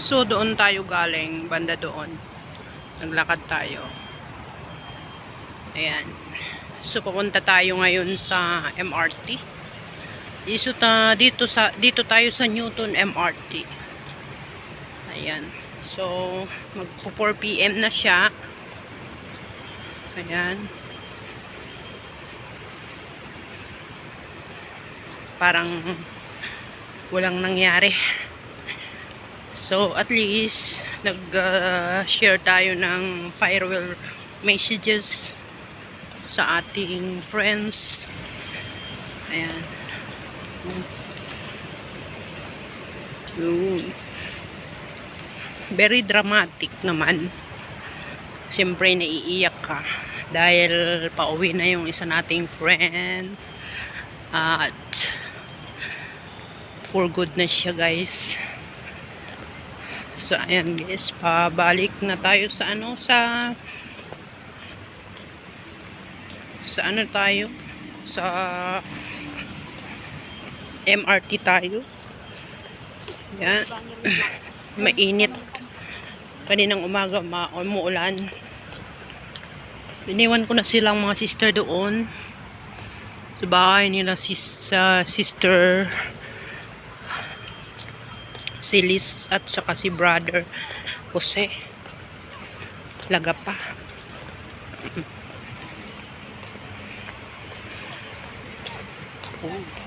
So, doon tayo galing, banda doon. Naglakad tayo. Ayan. So, pupunta tayo ngayon sa MRT. Dito tayo sa Newton MRT. Ayan. So, magpo 4 PM na siya. Ayan. Parang walang nangyari. So, at least, nag-share tayo ng farewell messages sa ating friends. Ayan. Yun. Very dramatic naman. Siyempre, naiiyak ka. Dahil pauwi na yung isa nating friend. At for good na siya, guys. So, ayan guys, pabalik na tayo sa sa MRT tayo. Yan. Mainit. Kaninang umaga, umuulan. Iniwan ko na silang mga sister doon. Sa bahay nila sa sister si Liz at saka si brother Jose. Laga pa. Oh.